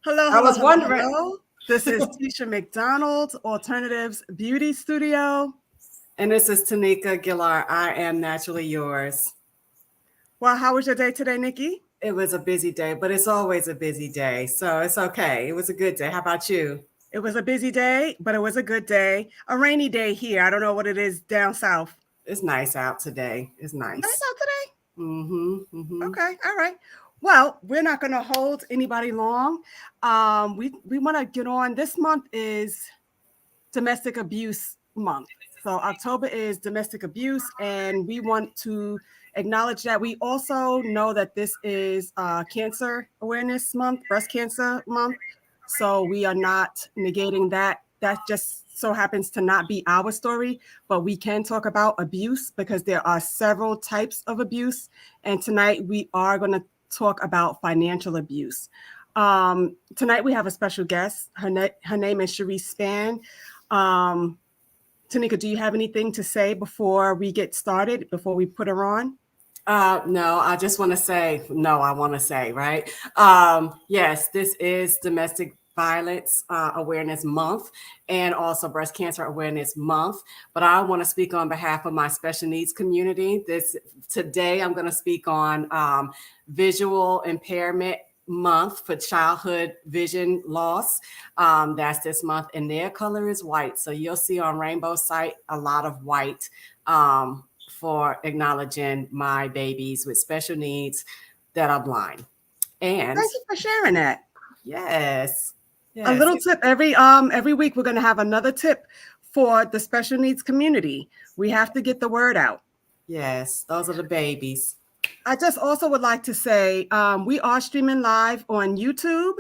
Hello, I hello, was hello, wondering. hello. This is Tisha McDonald, Alternatives Beauty Studio. And this is Tanika Gillar. I am naturally yours. Well, how was your day today, Nikki? It was a busy day, but it's always a busy day. So it's okay. It was a good day. How about you? It was a busy day, but it was a good day. A rainy day here. I don't know what it is down south. It's nice out today. It's Nice nice. out today? Mm-hmm. Okay, all right. Well, we're not going to hold anybody long. We want to get on. This month is Domestic Abuse Month. So October is domestic abuse, and we want to acknowledge that. We also know that this is Cancer Awareness Month, Breast Cancer Month. So we are not negating that. That just so happens to not be our story, but we can talk about abuse because there are several types of abuse. And tonight we are going to talk about financial abuse. Tonight we have a special guest. Her name is Cherese Spand. Um, Tanika, do you have anything to say before we get started, before we put her on? No, I just want to say, no, I want to say, right? Yes, this is Domestic Violence Awareness Month and also Breast Cancer Awareness Month. But I want to speak on behalf of my special needs community. Today, I'm going to speak on visual impairment month for childhood vision loss. That's this month, and their color is white. So you'll see on Rainbow site a lot of white. For acknowledging my babies with special needs that are blind. And Thank you for sharing that. yes, A yes, little tip every week we're going to have another tip for the special needs community. We have to get the word out. yes, those are the babies. I just also would like to say we are streaming live on YouTube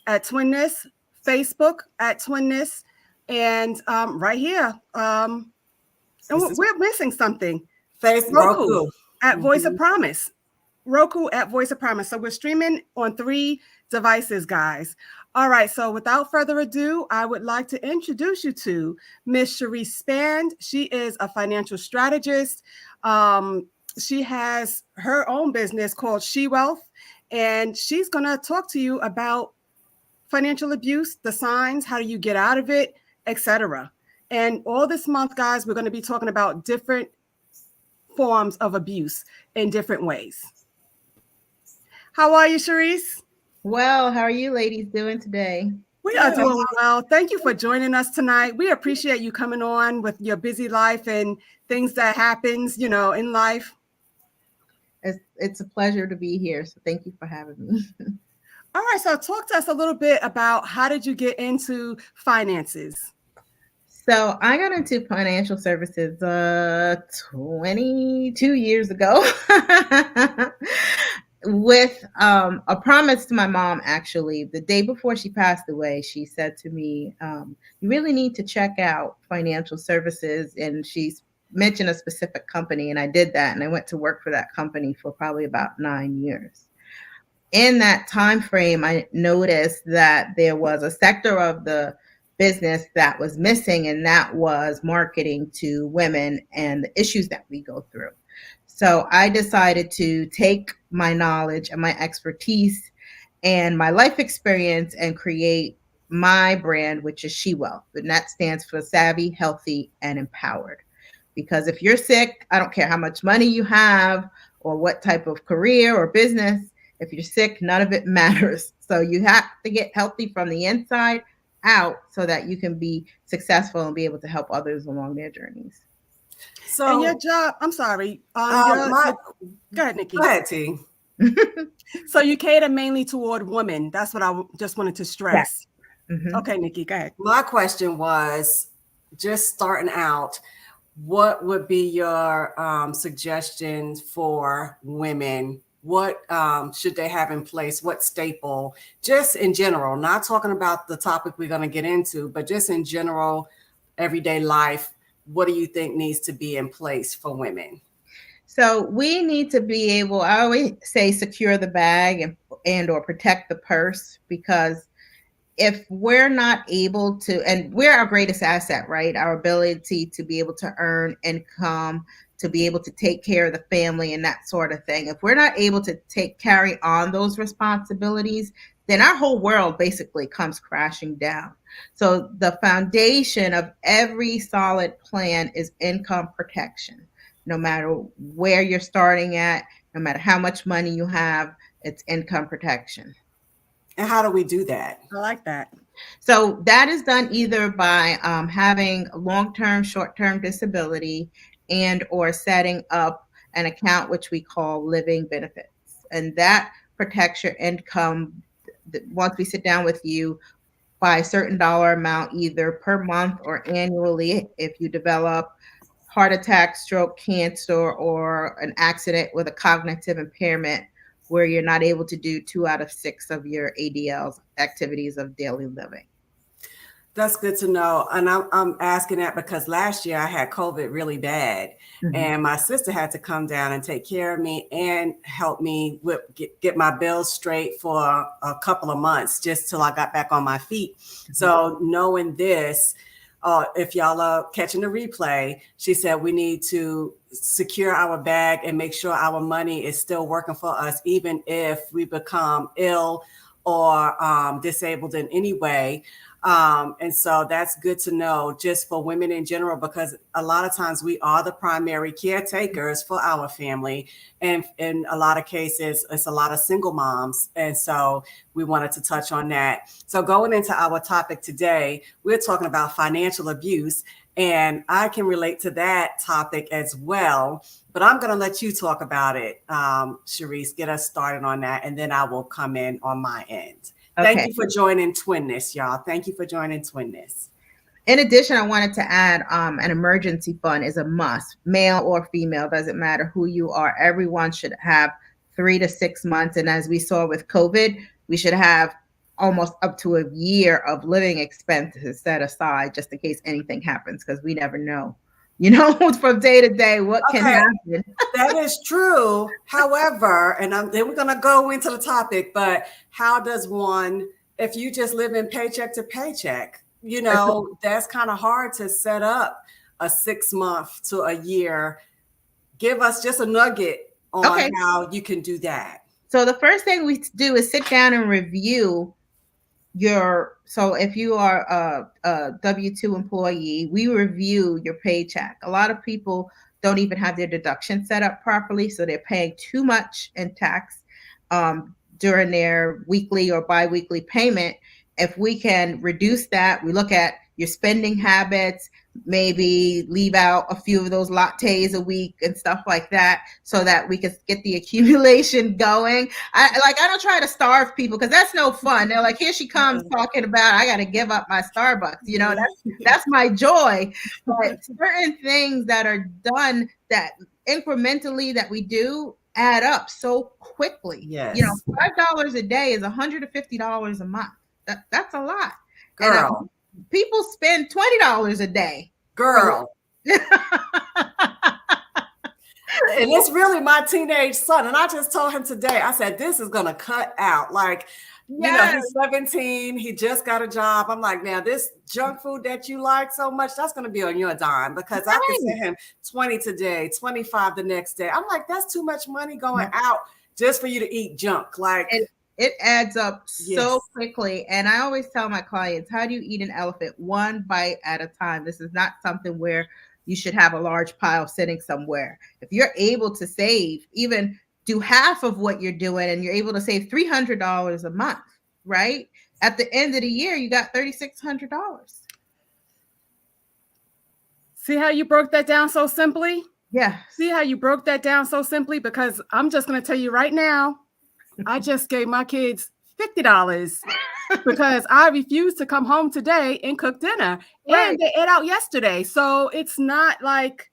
at Twinness, Facebook at Twinness, and right here. And This is we're missing something. Face Roku Roku. at Voice of Mhm. Promise. Roku at Voice of Promise. So we're streaming on 3 devices, guys. All right. So without further ado, I would like to introduce you to Miss Cherese Spand. She is a financial strategist. She has her own business called She Wealth, and she's going to talk to you about financial abuse, the signs, how do you get out of it, etc. And all this month, guys, we're going to be talking about different forms of abuse in different ways. How are you, Cherese? Well, how are you ladies doing today? We are Good. doing well. Thank you for joining us tonight. We appreciate you coming on with your busy life and things that happens, in life. It's a pleasure to be here. So thank you for having me. All right, so talk to us a little bit about how did you get into finances? So I got into financial services 22 years ago with a promise to my mom. Actually, the day before she passed away, she said to me, "You really need to check out financial services," and she's mentioned a specific company, and I did that, and I went to work for that company for probably about 9 years. In that time frame, I noticed that there was a sector of the business that was missing, and that was marketing to women and the issues that we go through. So I decided to take my knowledge and my expertise and my life experience and create my brand, which is She Wealth. And that stands for savvy, healthy, and empowered. Because if you're sick, I don't care how much money you have or what type of career or business, if you're sick, none of it matters. So you have to get healthy from the inside out so that you can be successful and be able to help others along their journeys. And your So, job, I'm sorry, my go ahead, go Nikki. ahead, T. So you cater mainly toward women. That's what I just wanted to Yeah. stress. Mm-hmm. Okay, Nikki, go ahead. My question was just starting out. What would be your suggestions for women? What should they have in place? What staple, just in general, not talking about the topic we're going to get into, but just in general, everyday life, what do you think needs to be in place for women? So we need to be able, I always say secure the bag and or protect the purse, because if we're not able to, and we're our greatest asset, right? Our ability to be able to earn income, to be able to take care of the family and that sort of thing. If we're not able to carry on those responsibilities, then our whole world basically comes crashing down. So the foundation of every solid plan is income protection. No matter where you're starting at, no matter how much money you have, it's income protection. And how do we do that? I like that. So that is done either by having long-term, short-term disability and or setting up an account which we call living benefits. And that protects your income once we sit down with you by a certain dollar amount, either per month or annually, if you develop heart attack, stroke, cancer, or an accident with a cognitive impairment where you're not able to do 2 out of 6 of your ADL's activities of daily living. That's good to know. And I'm asking that because last year I had COVID really bad, and my sister had to come down and take care of me and help me with get my bills straight for a couple of months just till I got back on my feet. So knowing this, if y'all are catching the replay, she said we need to secure our bag and make sure our money is still working for us, even if we become ill or disabled in any way. And so that's good to know just for women in general, because a lot of times we are the primary caretakers for our family. And in a lot of cases, it's a lot of single moms. And so we wanted to touch on that. So going into our topic today, we're talking about financial abuse. And I can relate to that topic as well. But I'm going to let you talk about it, Cherese, get us started on that. And then I will come in on my end. Okay. Thank you for joining Twinness, y'all. Thank you for joining Twinness. In addition, I wanted to add an emergency fund is a must, male or female, doesn't matter who you are. Everyone should have 3 to 6 months. And as we saw with COVID, we should have almost up to a year of living expenses set aside just in case anything happens, because we never know, from day to day what can happen. That is true. However, and then we're going to go into the topic, but how does one, if you just live in paycheck to paycheck, that's kind of hard to set up a 6 month to a year. Give us just a nugget on how you can do that. So the first thing we do is sit down and review so if you are a W-2 employee, we review your paycheck. A lot of people don't even have their deduction set up properly, so they're paying too much in tax during their weekly or biweekly payment. If we can reduce that, we look at your spending habits, maybe leave out a few of those lattes a week and stuff like that, so that we can get the accumulation going. I don't try to starve people, because that's no fun. They're like, here she comes talking about I got to give up my Starbucks. That's my joy. But certain things that are done that incrementally that we do add up so quickly. Yes. $5 a day is $150 a month. That's a lot. Girl. And, people spend $20 a day. Girl. And it's really my teenage son. And I just told him today, I said, this is going to cut out. He's 17. He just got a job. I'm like, now this junk food that you like so much, that's going to be on your dime, because I can send him 20 today, 25 the next day. I'm like, that's too much money going out just for you to eat junk. It adds up so quickly. And I always tell my clients, how do you eat an elephant? One bite at a time. This is not something where you should have a large pile sitting somewhere. If you're able to save, even do half of what you're doing, and you're able to save $300 a month, right? At the end of the year, you got $3,600. See how you broke that down so simply? Yeah. See how you broke that down so simply? Because I'm just going to tell you right now, I just gave my kids $50 because I refused to come home today and cook dinner. Right. And they ate out yesterday. So it's not like,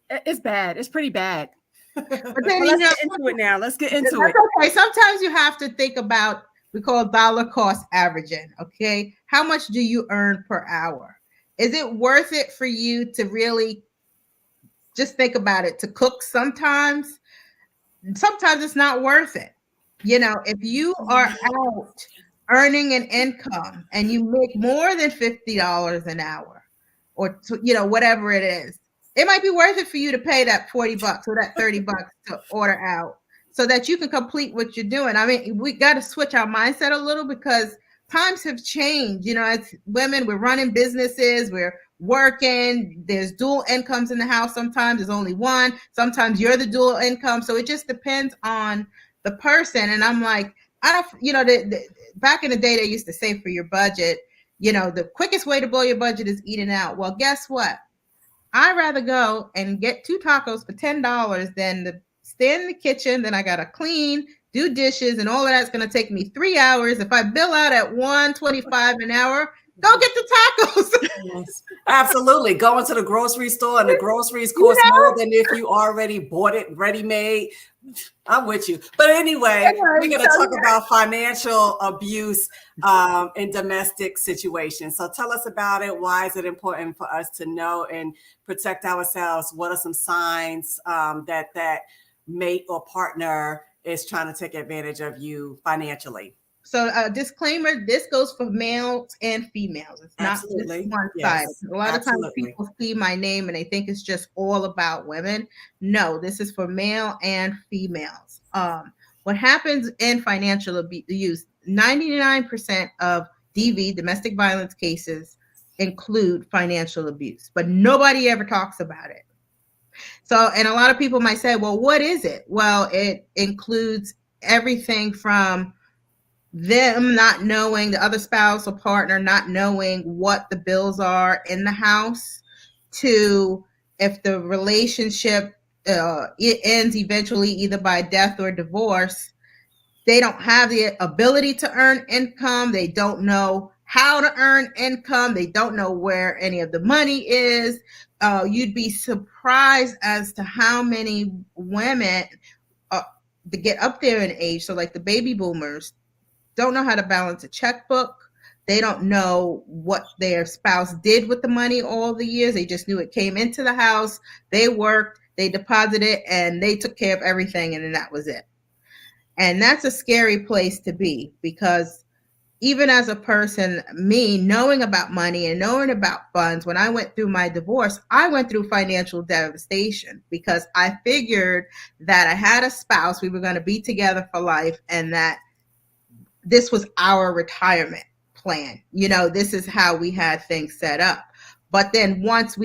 it's bad. It's pretty bad. But then let's get into it now. Let's get into it. Okay. Sometimes you have to think about, we call dollar cost averaging. Okay. How much do you earn per hour? Is it worth it for you to really just think about it, to cook sometimes? Sometimes it's not worth it. If you are out earning an income and you make more than $50 an hour, or whatever it is, it might be worth it for you to pay that $40 or that $30 to order out. so that you can complete what you're doing. I mean, we got to switch our mindset a little because times have changed. As women, we're running businesses, we're working, there's dual incomes in the house. Sometimes there's only one, sometimes you're the dual income. So it just depends on the person. And I'm like, I don't, back in the day, they used to say for your budget, the quickest way to blow your budget is eating out. Well, guess what? I'd rather go and get 2 tacos for $10 than to stand in the kitchen. Then I got to clean, do dishes, and all of that's going to take me 3 hours. If I bill out at $1.25 an hour, go get the tacos. Yes, absolutely. Going to the grocery store and the groceries cost more than if you already bought it ready-made. I'm with you. But anyway, we're going to talk about financial abuse in domestic situations. So tell us about it. Why is it important for us to know and protect ourselves? What are some signs that mate or partner is trying to take advantage of you financially? So disclaimer, this goes for males and females. It's not just one side. A lot of times people see my name and they think it's just all about women. No, this is for male and females. What happens in financial abuse, 99% of DV, domestic violence cases, include financial abuse, but nobody ever talks about it. So, and a lot of people might say, well, what is it? Well, it includes everything from them not knowing, the other spouse or partner not knowing what the bills are in the house, to if the relationship it ends eventually either by death or divorce, they don't have the ability to earn income. They don't know how to earn income. They don't know where any of the money is. You'd be surprised as to how many women to get up there in age, so like the baby boomers, don't know how to balance a checkbook. They don't know what their spouse did with the money all the years. They just knew it came into the house. They worked, they deposited, and they took care of everything, and then that was it. And that's a scary place to be, because even as a person, me knowing about money and knowing about funds, when I went through my divorce, I went through financial devastation because I figured that I had a spouse, we were going to be together for life, and that this was our retirement plan. This is how we had things set up. But then once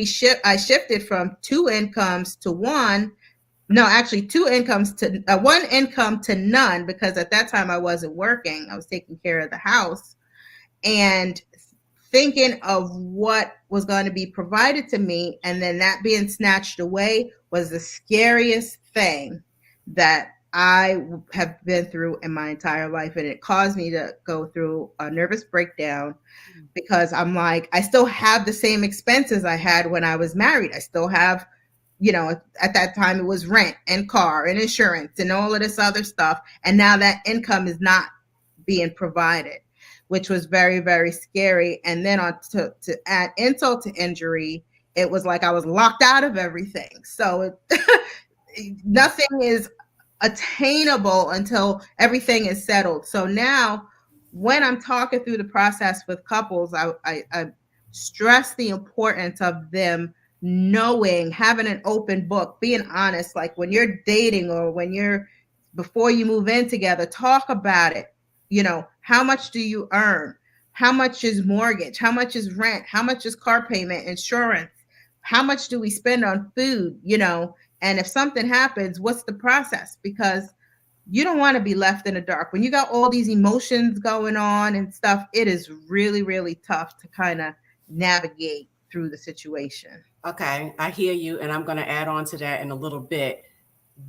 I shifted from 2 incomes to one. No, actually 2 incomes to 1 income to none, because at that time I wasn't working. I was taking care of the house, and thinking of what was going to be provided to me, and then that being snatched away was the scariest thing that I have been through in my entire life. And it caused me to go through a nervous breakdown, because I'm like, I still have the same expenses I had when I was married. I still have, at that time it was rent and car and insurance and all of this other stuff. And now that income is not being provided, which was very, very scary. And then to add insult to injury, it was like I was locked out of everything. So nothing is attainable until everything is settled. So now when I'm talking through the process with couples, I stress the importance of them knowing, having an open book, being honest. Like when you're dating or before you move in together, talk about it. How much do you earn? How much is mortgage? How much is rent? How much is car payment, insurance? How much do we spend on food? And if something happens, what's the process? Because you don't want to be left in the dark. When you got all these emotions going on and stuff, it is really, really tough to kind of navigate through the situation. Okay, I hear you. And I'm going to add on to that in a little bit.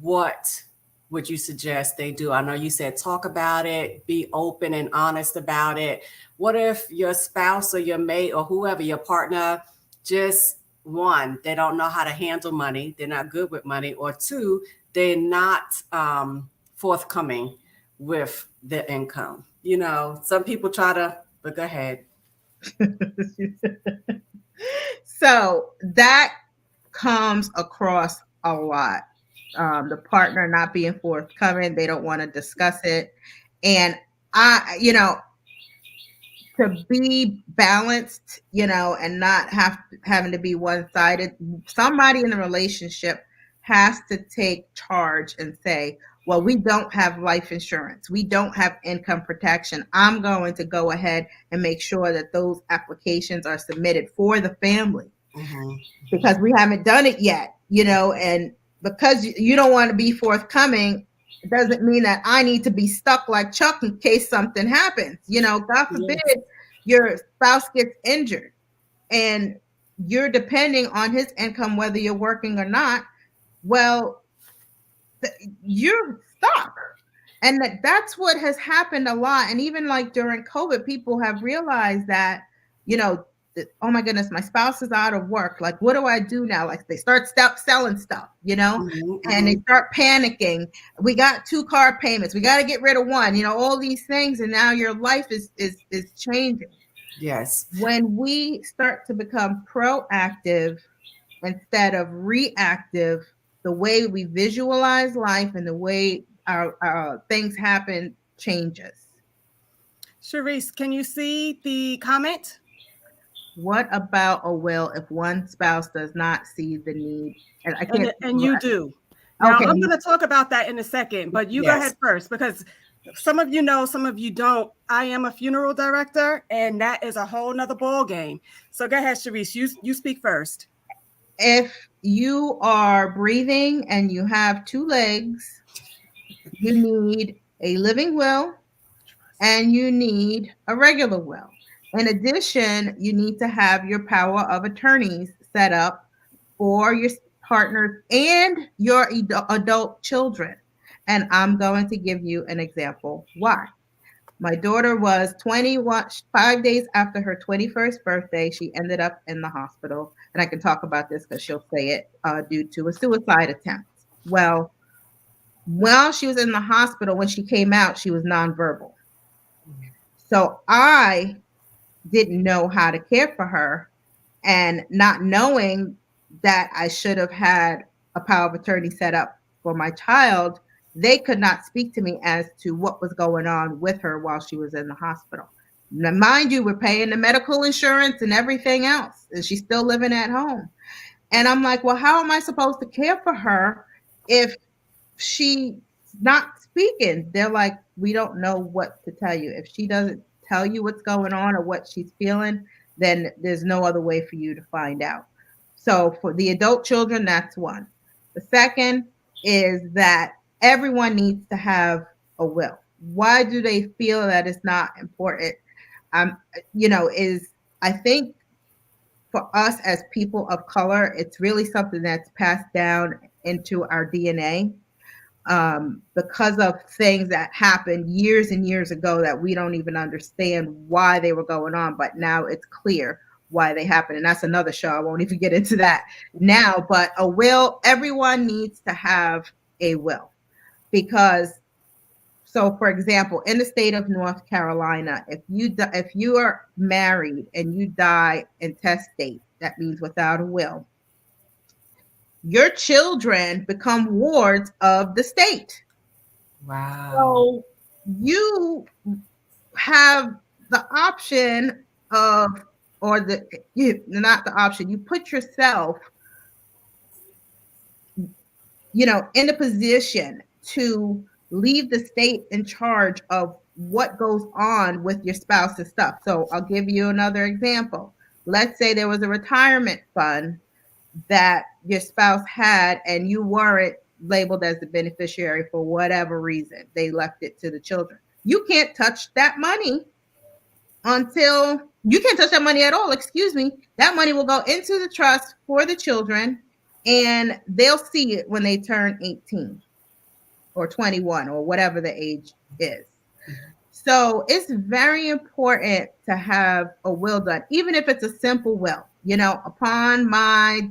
What would you suggest they do? I know you said talk about it, be open and honest about it. What if your spouse or your mate or whoever, your partner, just one, they don't know how to handle money, they're not good with money, or two, they're not forthcoming with their income? Some people try to, but go ahead. So that comes across a lot. The partner not being forthcoming, they don't want to discuss it. And to be balanced, and not having to be one-sided, somebody in the relationship has to take charge and say, well, we don't have life insurance, we don't have income protection. I'm going to go ahead and make sure that those applications are submitted for the family because we haven't done it yet, and because you don't want to be forthcoming, it doesn't mean that I need to be stuck like Chuck in case something happens. God forbid your spouse gets injured and you're depending on his income, whether you're working or not. Well, you're stuck. And that's what has happened a lot. And even like during COVID, people have realized that, oh my goodness, my spouse is out of work. Like, what do I do now? Like they start selling stuff, and they start panicking. We got 2 car payments. We got to get rid of one, all these things. And now your life is changing. Yes. When we start to become proactive instead of reactive, the way we visualize life and the way our things happen changes. Cherese, can you see the comment? What about a will if one spouse does not see the need? And I can't. And you do. Now, Okay. I'm going to talk about that in a second, but you go ahead first because some of you know, some of you don't. I am a funeral director, and that is a whole nother ball game. So go ahead, Cherese. You speak first. If you are breathing and you have 2 legs, you need a living will and you need a regular will. In addition, you need to have your power of attorneys set up for your partners and your adult children. And I'm going to give you an example why. My daughter was 21, 5 days after her 21st birthday. She ended up in the hospital. And I can talk about this because she'll say it due to a suicide attempt. Well, while she was in the hospital, when she came out, she was nonverbal. So I didn't know how to care for her, and not knowing that I should have had a power of attorney set up for my child, they could not speak to me as to what was going on with her while she was in the hospital. Now, mind you, we're paying the medical insurance and everything else, and she's still living at home. And I'm like, well, how am I supposed to care for her if she's not speaking? They're like, we don't know what to tell you. If she doesn't tell you what's going on or what she's feeling, then there's no other way for you to find out. So for the adult children, that's one. The second is that everyone needs to have a will. Why do they feel that it's not important? I think for us as people of color, it's really something that's passed down into our DNA because of things that happened years and years ago that we don't even understand why they were going on, but now it's clear why they happen. And that's another show. I won't even get into that now, but a will, everyone needs to have a will because, so for example, in the state of North Carolina, if you are married and you die intestate, that means without a will, your children become wards of the state. Wow. So you have the option of, not the option, you put yourself, in a position to leave the state in charge of what goes on with your spouse's stuff. So I'll give you another example. Let's say there was a retirement fund that your spouse had and you weren't labeled as the beneficiary for whatever reason. They left it to the children. You can't touch that money until you can't touch that money at all. Excuse me. That money will go into the trust for the children and they'll see it when they turn 18 or 21 or whatever the age is. So it's very important to have a will done, even if it's a simple will. Upon my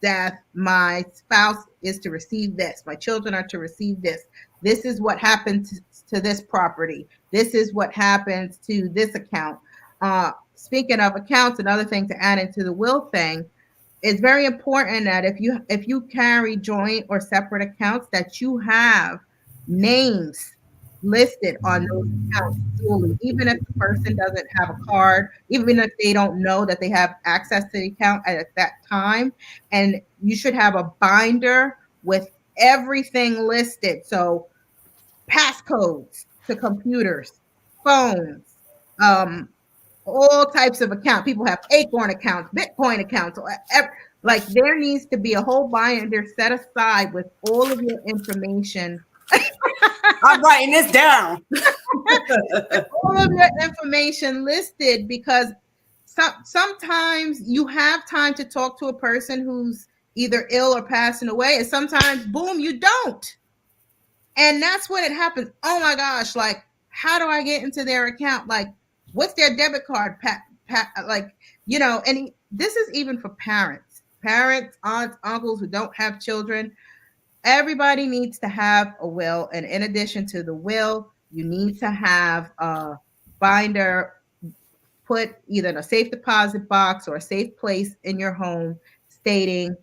death, my spouse is to receive this. My children are to receive this. This is what happened to this property. This is what happens to this account. Speaking of accounts, another thing to add into the will thing, it's very important that if you carry joint or separate accounts, that you have names listed on those accounts fully, even if the person doesn't have a card, even if they don't know that they have access to the account at that time. And you should have a binder with everything listed. So passcodes to computers, phones, all types of accounts. People have Acorn accounts, Bitcoin accounts. Like there needs to be a whole binder set aside with all of your information. I'm writing this down. All of your information listed, because sometimes you have time to talk to a person who's either ill or passing away, and sometimes, boom, you don't. And that's when it happens. Oh my gosh, like, how do I get into their account? Like, what's their debit card? Like, and this is even for parents, aunts, uncles who don't have children. Everybody needs to have a will. And in addition to the will, you need to have a binder put either in a safe deposit box or a safe place in your home stating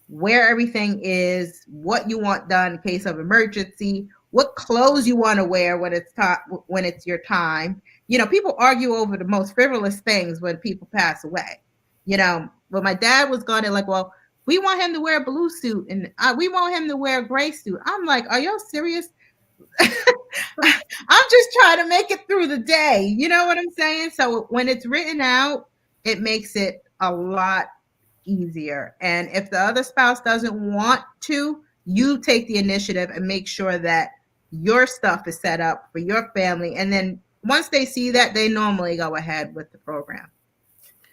where everything is, what you want done in case of emergency, what clothes you want to wear when it's your time. People argue over the most frivolous things when people pass away. But my dad was going to like, well, we want him to wear a blue suit and we want him to wear a gray suit. I'm like, are y'all serious? I'm just trying to make it through the day. You know what I'm saying? So when it's written out, it makes it a lot easier. And if the other spouse doesn't want to, you take the initiative and make sure that your stuff is set up for your family. And then once they see that, they normally go ahead with the program.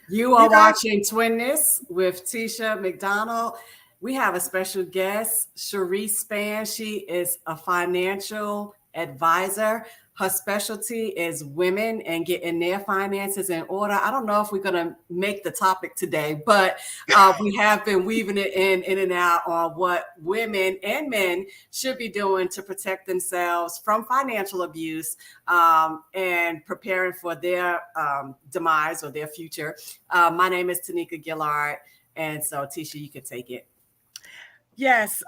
You are watching Twinness with Tisha McDonald. We have a special guest, Cherese Spand. She is a financial advisor. Her specialty is women and getting their finances in order. I don't know if we're going to make the topic today, but we have been weaving it in and out on what women and men should be doing to protect themselves from financial abuse and preparing for their demise or their future. My name is Tanika Gillard. And so, Tisha, you can take it. Yes.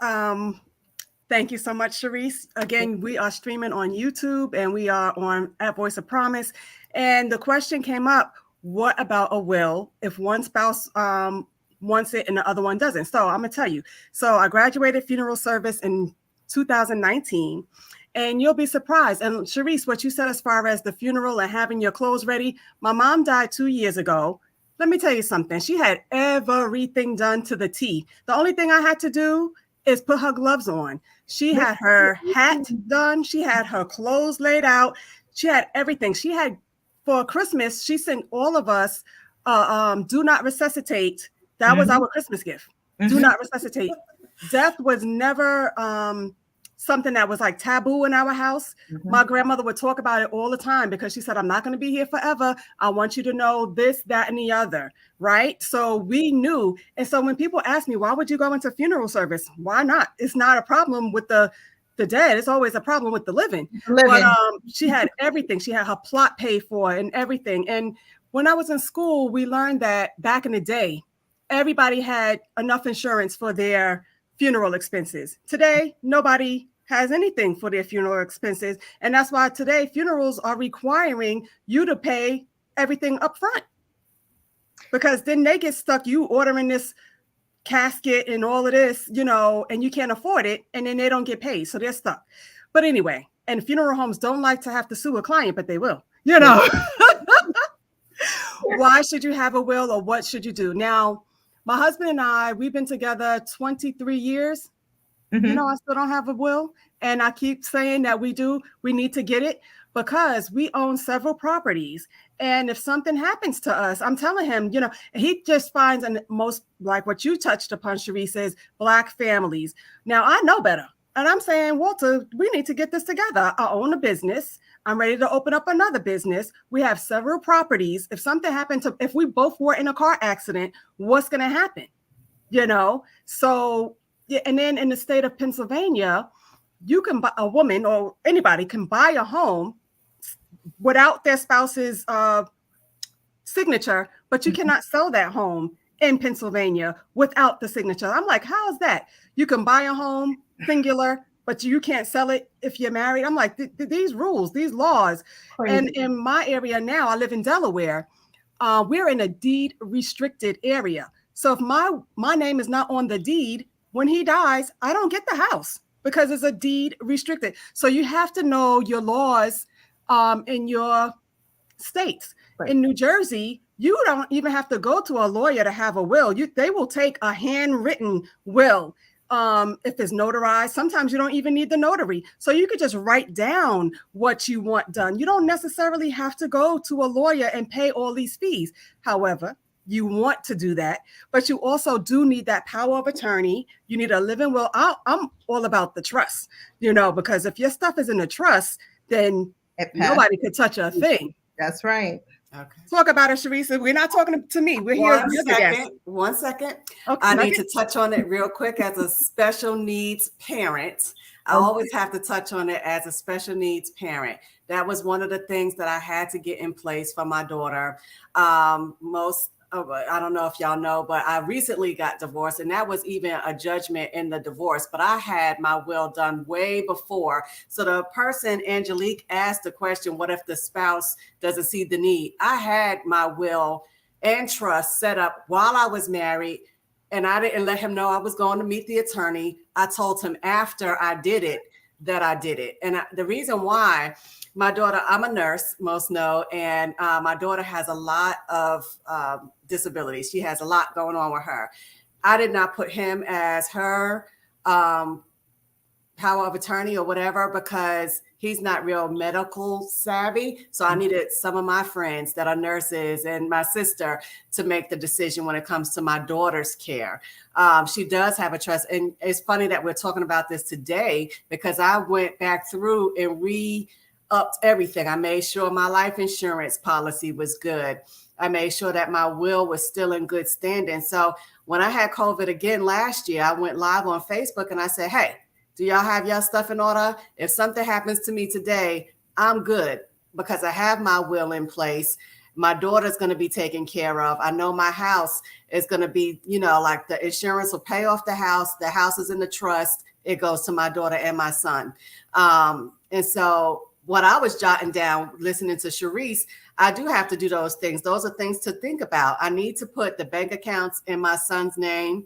Thank you so much, Cherese. Again, we are streaming on YouTube and we are on at Voice of Promise. And the question came up, what about a will if one spouse wants it and the other one doesn't? So I'm going to tell you. So I graduated funeral service in 2019 and you'll be surprised. And Cherese, what you said as far as the funeral and having your clothes ready, my mom died 2 years ago. Let me tell you something. She had everything done to the T. The only thing I had to do is put her gloves on. She had her hat done. She had her clothes laid out. She had everything. She had, for Christmas, she sent all of us Do Not Resuscitate. That was our Christmas gift. Do Not Resuscitate. Death was never something that was like taboo in our house. My grandmother would talk about it all the time because she said, I'm not going to be here forever. I want you to know this, that, and the other. Right. So we knew. And so when people ask me, why would you go into funeral service? Why not? It's not a problem with the dead. It's always a problem with the living. But she had everything. She had her plot paid for and everything. And when I was in school, we learned that back in the day, everybody had enough insurance for their funeral expenses. Today, nobody has anything for their funeral expenses. And that's why today funerals are requiring you to pay everything up front. Because then they get stuck, you ordering this casket and all of this, and you can't afford it. And then they don't get paid. So they're stuck. But anyway, and funeral homes don't like to have to sue a client, but they will, Why should you have a will or what should you do? Now, my husband and I, we've been together 23 years. I still don't have a will. And I keep saying that we need to get it because we own several properties. And if something happens to us, I'm telling him, he just finds, and most like what you touched upon, Cherese, is Black families. Now I know better. And I'm saying, Walter, we need to get this together. I own a business. I'm ready to open up another business. We have several properties. If something happened if we both were in a car accident, what's going to happen? So, yeah. And then in the state of Pennsylvania, you can buy, a woman or anybody can buy a home without their spouse's signature, but you cannot sell that home in Pennsylvania without the signature. I'm like, how is that? You can buy a home singular, but you can't sell it if you're married. I'm like, these rules, these laws. Crazy. And in my area now, I live in Delaware. We're in a deed restricted area. So if my name is not on the deed, when he dies, I don't get the house because it's a deed restricted. So you have to know your laws in your states. Right. In New Jersey, you don't even have to go to a lawyer to have a will. They will take a handwritten will if it's notarized. Sometimes you don't even need the notary. So you could just write down what you want done. You don't necessarily have to go to a lawyer and pay all these fees. However, you want to do that, but you also do need that power of attorney. You need a living will. I'm all about the trust, because if your stuff is in a trust, then nobody could touch a thing. That's right. Okay. Talk about it, Cherese. We're not talking to me. We're here. One second. Okay, I need to touch on it real quick as a special needs parent. I always have to touch on it as a special needs parent. That was one of the things that I had to get in place for my daughter. I don't know if y'all know, but I recently got divorced, and that was even a judgment in the divorce. But I had my will done way before. So the person, Angelique, asked the question, what if the spouse doesn't see the need? I had my will and trust set up while I was married, and I didn't let him know I was going to meet the attorney. I told him after I did it that I did it. And the reason why, my daughter, I'm a nurse, most know, and my daughter has a lot of disabilities. She has a lot going on with her. I did not put him as her power of attorney or whatever because he's not real medical savvy. So I needed some of my friends that are nurses and my sister to make the decision when it comes to my daughter's care. She does have a trust. And it's funny that we're talking about this today because I went back through and upped everything. I made sure my life insurance policy was good. I made sure that my will was still in good standing. So when I had COVID again last year, I went live on Facebook and I said, hey, do y'all have your stuff in order? If something happens to me today, I'm good because I have my will in place. My daughter's going to be taken care of. I know my house is going to be, like the insurance will pay off the house. The house is in the trust. It goes to my daughter and my son. And so what I was jotting down, listening to Cherese, I do have to do those things. Those are things to think about. I need to put the bank accounts in my son's name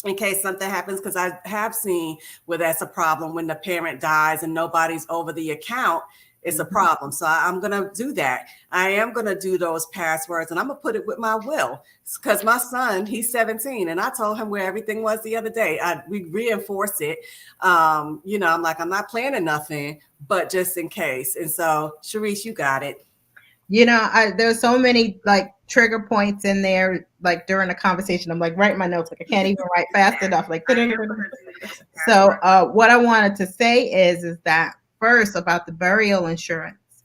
in case something happens, because I have seen where that's a problem when the parent dies and nobody's over the account. It's a problem. So I'm going to do that. I am going to do those passwords and I'm going to put it with my will because my son, he's 17 and I told him where everything was the other day. We reinforce it. I'm like, I'm not planning nothing, but just in case. And so Cherese, you got it. There's so many like trigger points in there, like during the conversation, I'm like writing my notes, like I can't even write fast enough. Like, so what I wanted to say is that first about the burial insurance.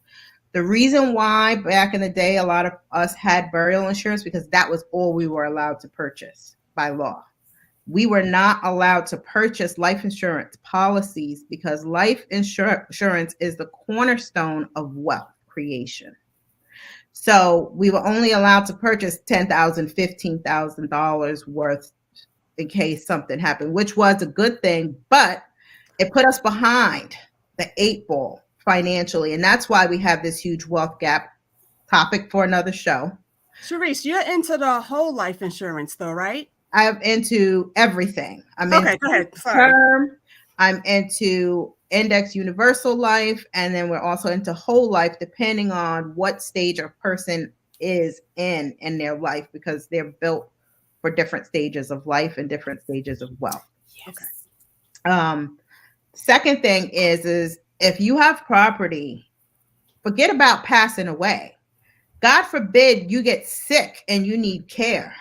The reason why back in the day, a lot of us had burial insurance because that was all we were allowed to purchase by law. We were not allowed to purchase life insurance policies because life insurance is the cornerstone of wealth creation. So we were only allowed to purchase $10,000, $15,000 worth in case something happened, which was a good thing, but it put us behind the 8 ball financially. And that's why we have this huge wealth gap. Topic for another show. Cherese, you're into the whole life insurance though, right? I'm into everything. Okay, go ahead. Sorry. Term, I'm into index universal life, and then we're also into whole life depending on what stage a person is in their life because they're built for different stages of life and different stages of wealth. Yes. Okay. Second thing is if you have property, forget about passing away. God forbid you get sick and you need care.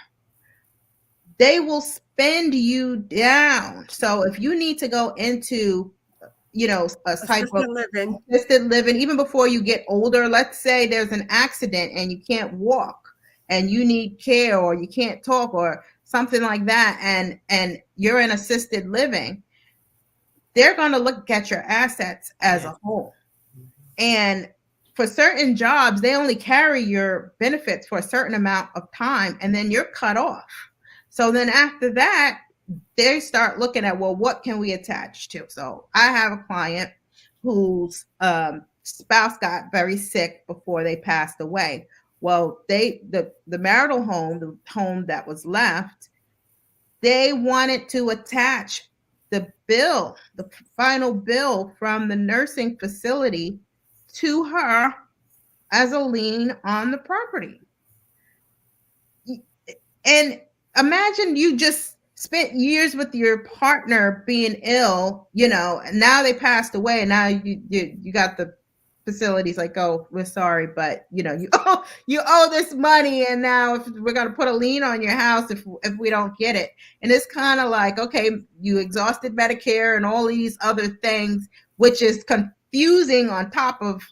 They will spend you down. So if you need to go into, a type of assisted living, even before you get older, let's say there's an accident and you can't walk and you need care or you can't talk or something like that, and you're in assisted living, they're going to look at your assets as a whole. And for certain jobs, they only carry your benefits for a certain amount of time and then you're cut off. So then after that, they start looking at, well, what can we attach to? So I have a client whose spouse got very sick before they passed away. Well, the marital home, the home that was left, they wanted to attach the final bill from the nursing facility to her as a lien on the property. And imagine you just spent years with your partner being ill, and now they passed away, and now you got the facilities like, oh, we're sorry, but you owe this money, and now if we're going to put a lien on your house if we don't get it. And it's kind of like, okay, you exhausted Medicare and all these other things, which is confusing on top of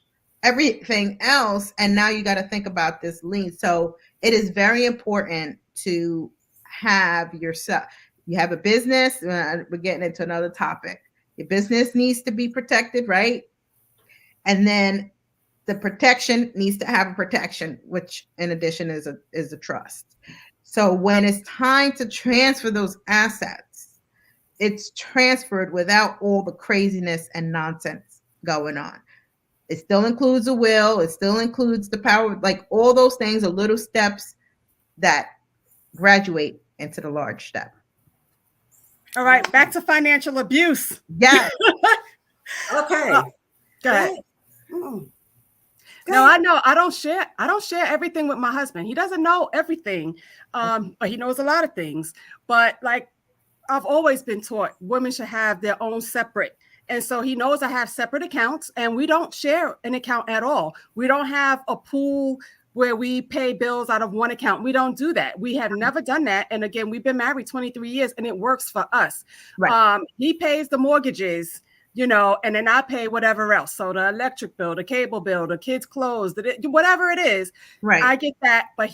everything else, and now you got to think about this lien. So it is very important to have yourself. You have a business, we're getting into another topic. Your business needs to be protected, right? And then the protection needs to have a protection, which in addition is a trust. So when it's time to transfer those assets, it's transferred without all the craziness and nonsense going on. It still includes a will. It still includes the power, like all those things are little steps that graduate into the large step. All right, back to financial abuse. Yes. Okay. Go ahead. No, I know I don't share everything with my husband. He doesn't know everything, but he knows a lot of things. But like I've always been taught, women should have their own separate. And so he knows I have separate accounts, and we don't share an account at all. We don't have a pool where we pay bills out of one account. We don't do that. We have never done that. And again, we've been married 23 years and it works for us. Right. He pays the mortgages, and then I pay whatever else. So the electric bill, the cable bill, the kids' clothes, whatever it is, right. I get that. But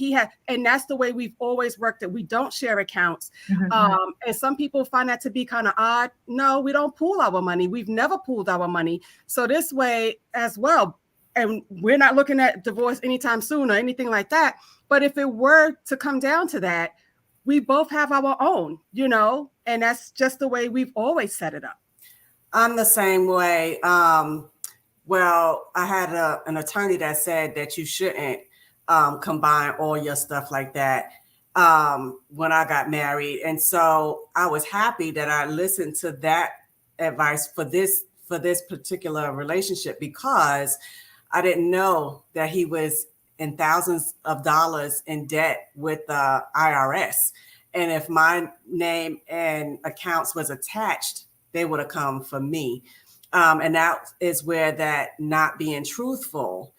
and that's the way we've always worked it. We don't share accounts. Mm-hmm. And some people find that to be kind of odd. No, we don't pool our money. We've never pooled our money. So this way as well. And we're not looking at divorce anytime soon or anything like that. But if it were to come down to that, we both have our own, and that's just the way we've always set it up. I'm the same way. Well, I had an attorney that said that you shouldn't combine all your stuff like that when I got married. And so I was happy that I listened to that advice for this particular relationship, because I didn't know that he was in thousands of dollars in debt with the IRS. And if my name and accounts was attached, they would have come for me. And that is where that not being truthful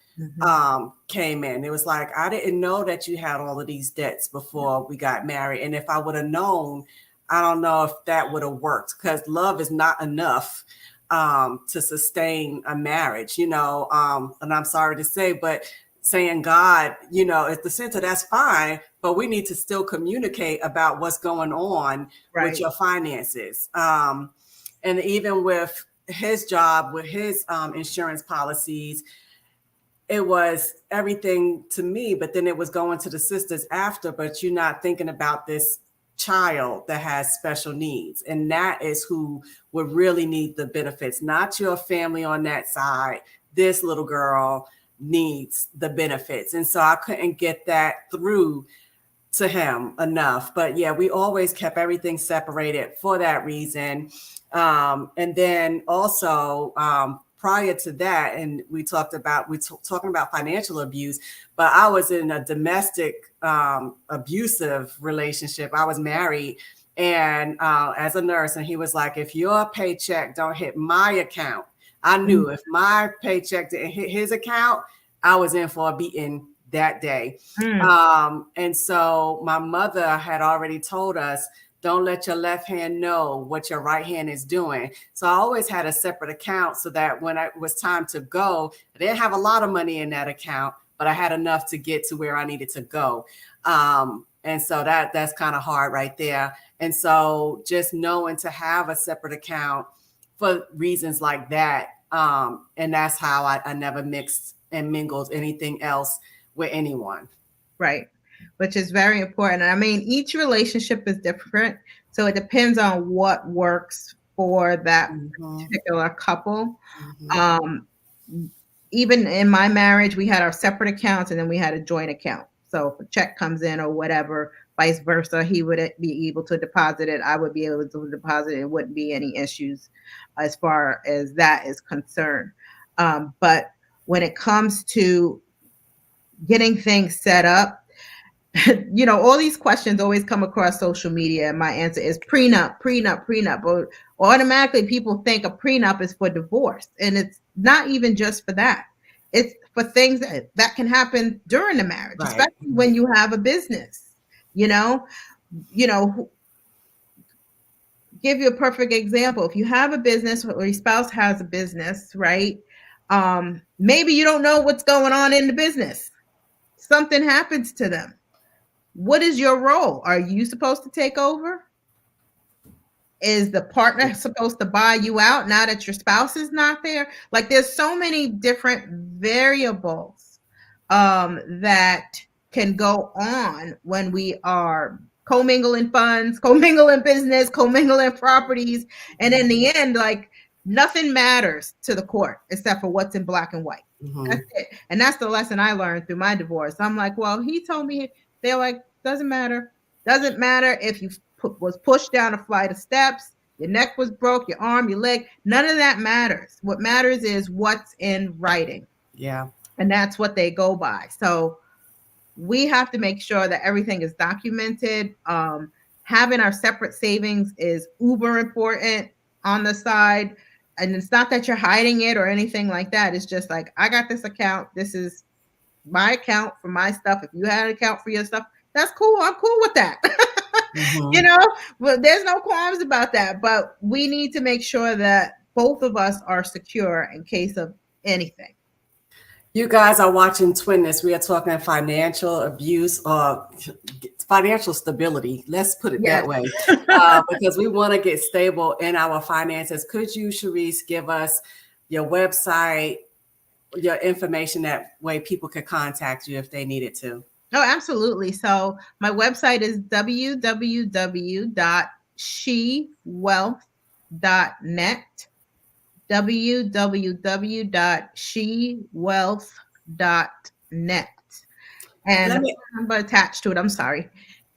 came in. It was like, I didn't know that you had all of these debts before we got married. And if I would have known, I don't know if that would have worked, because love is not enough to sustain a marriage, and I'm sorry to say, but saying God, at the center, that's fine, but we need to still communicate about what's going on with your finances. And even with his job, with his insurance policies, it was everything to me, but then it was going to the sisters after, but you're not thinking about this child that has special needs, and that is who would really need the benefits, not your family on that side. This little girl needs the benefits. And so I couldn't get that through to him enough. But yeah, we always kept everything separated for that reason. And then also prior to that, and we're talking about financial abuse, but I was in a domestic abusive relationship. I was married and as a nurse, and he was like, if your paycheck don't hit my account, I knew if my paycheck didn't hit his account, I was in for a beating that day. And so my mother had already told us, don't let your left hand know what your right hand is doing. So I always had a separate account so that when it was time to go, I didn't have a lot of money in that account, but I had enough to get to where I needed to go. And so that's kind of hard right there. And so just knowing to have a separate account for reasons like that. And that's how I never mixed and mingled anything else with anyone. Right. Which is very important. I mean, each relationship is different. So it depends on what works for that particular couple. Even in my marriage, we had our separate accounts and then we had a joint account. So if a check comes in or whatever, vice versa. He would be able to deposit it. I would be able to deposit it. It wouldn't be any issues as far as that is concerned. But when it comes to getting things set up, all these questions always come across social media, and my answer is prenup, prenup, prenup. Or automatically people think a prenup is for divorce, and it's not even just for that. It's for things that can happen during the marriage, Right. especially when you have a business. Give you a perfect example. If you have a business or your spouse has a business, right? Maybe you don't know what's going on in the business. Something happens to them. What is your role? Are you supposed to take over? Is the partner supposed to buy you out now that your spouse is not there? Like, there's so many different variables that can go on when we are commingling funds, commingling business, commingling properties. And in the end, like, nothing matters to the court except for what's in black and white. Mm-hmm. That's it. And that's the lesson I learned through my divorce. I'm like, well, he told me, they're like, doesn't matter. Doesn't matter if you was pushed down a flight of steps, your neck was broke, your arm, your leg. None of that matters. What matters is what's in writing. Yeah. And that's what they go by. So we have to make sure that everything is documented. Having our separate savings is uber important on the side. And it's not that you're hiding it or anything like that. It's just like, I got this account. This is my account for my stuff. If you had an account for your stuff, that's cool. I'm cool with that. Mm-hmm. Well, there's no qualms about that. But we need to make sure that both of us are secure in case of anything. You guys are watching Twinness. We are talking financial abuse or financial stability. Let's put it that way, because we want to get stable in our finances. Could you, Cherese, give us your website, your information, that way people could contact you if they needed to? Oh, absolutely. So my website is www.shewealth.net. www.shewealth.net. And the number attached to it, I'm sorry,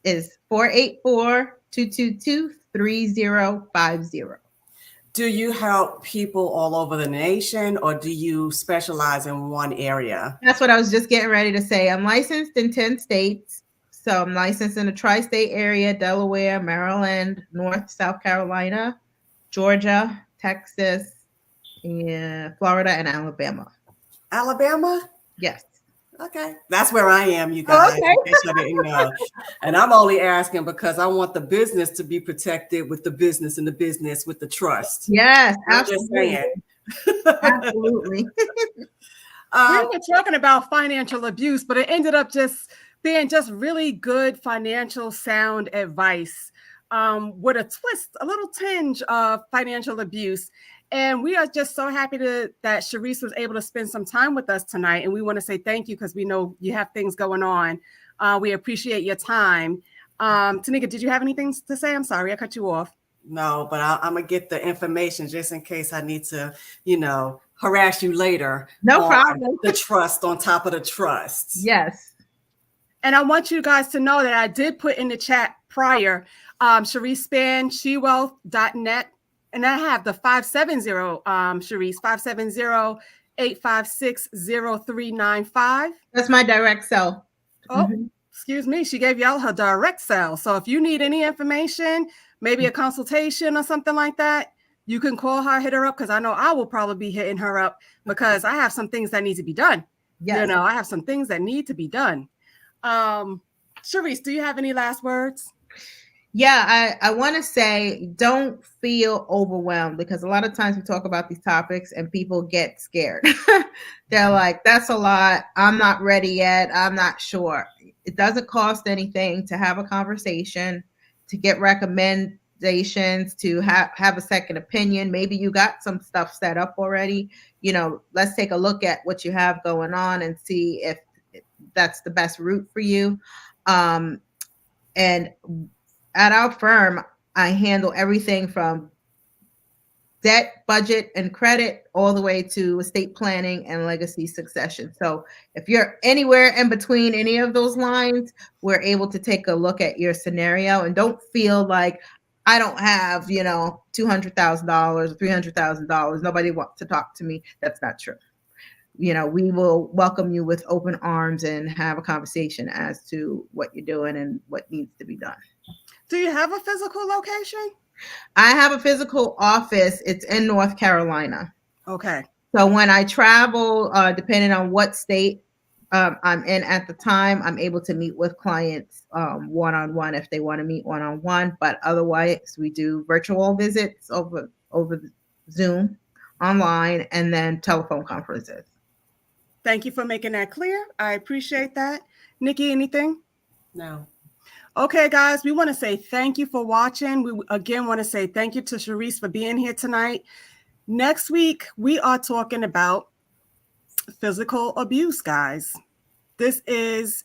is 484-222-3050. Do you help people all over the nation, or do you specialize in one area? That's what I was just getting ready to say. I'm licensed in 10 states. So I'm licensed in the tri-state area, Delaware, Maryland, North, South Carolina, Georgia, Texas, and Florida, and Alabama. Alabama? Yes. Okay. That's where I am, you guys. Okay. In case you didn't know. And I'm only asking because I want the business to be protected with the business, and the business with the trust. Yes, I'm just saying. Absolutely. We were talking about financial abuse, but it ended up just being just really good financial sound advice with a twist, a little tinge of financial abuse. And we are just so happy that Cherese was able to spend some time with us tonight. And we want to say thank you because we know you have things going on. We appreciate your time. Tanika, did you have anything to say? I'm sorry, I cut you off. No, but I'm going to get the information just in case I need to, harass you later. No problem. The trust on top of the trust. Yes. And I want you guys to know that I did put in the chat prior, Cherese Spand, shewealth.net. And I have the 570, Cherese, 570-856-0395. That's my direct cell. Oh, excuse me. She gave y'all her direct cell. So if you need any information, maybe a consultation or something like that, you can call her, hit her up, because I know I will probably be hitting her up because I have some things that need to be done. Yes. I have some things that need to be done. Cherese, do you have any last words? Yeah, I want to say, don't feel overwhelmed, because a lot of times we talk about these topics and people get scared. They're like, that's a lot. I'm not ready yet. I'm not sure. It doesn't cost anything to have a conversation, to get recommendations, to have a second opinion. Maybe you got some stuff set up already. Let's take a look at what you have going on and see if that's the best route for you. And at our firm, I handle everything from debt, budget, and credit, all the way to estate planning and legacy succession. So if you're anywhere in between any of those lines, we're able to take a look at your scenario. And don't feel like I don't have, $200,000 or $300,000. Nobody wants to talk to me. That's not true. We will welcome you with open arms and have a conversation as to what you're doing and what needs to be done. Do you have a physical location? I have a physical office. It's in North Carolina. Okay. So when I travel, depending on what state I'm in at the time, I'm able to meet with clients one-on-one if they want to meet one-on-one. But otherwise, we do virtual visits over Zoom, online, and then telephone conferences. Thank you for making that clear. I appreciate that. Nikki, anything? No. Okay, guys, we want to say thank you for watching. We again want to say thank you to Cherese for being here tonight. Next week, we are talking about physical abuse, guys. This is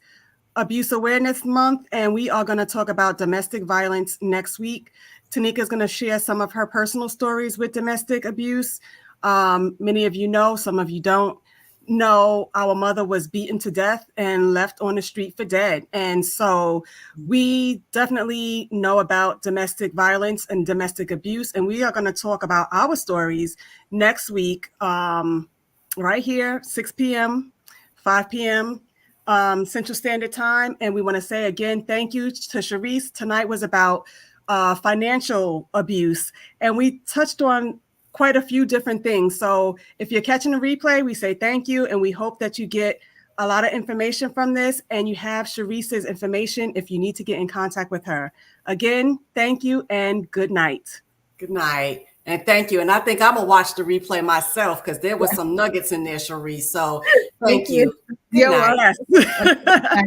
Abuse Awareness Month, and we are going to talk about domestic violence next week. Tanika is going to share some of her personal stories with domestic abuse. Many of you know, some of you don't know, our mother was beaten to death and left on the street for dead. And so we definitely know about domestic violence and domestic abuse. And we are going to talk about our stories next week, right here, 6 p.m., 5 p.m. Central Standard Time. And we want to say again, thank you to Cherese. Tonight was about financial abuse. And we touched on quite a few different things. So if you're catching a replay, we say thank you. And we hope that you get a lot of information from this and you have Cherese's information if you need to get in contact with her. Again, thank you and good night. Good night. And thank you. And I think I'm going to watch the replay myself because there was some nuggets in there, Cherese. So thank you. You're welcome. Yes.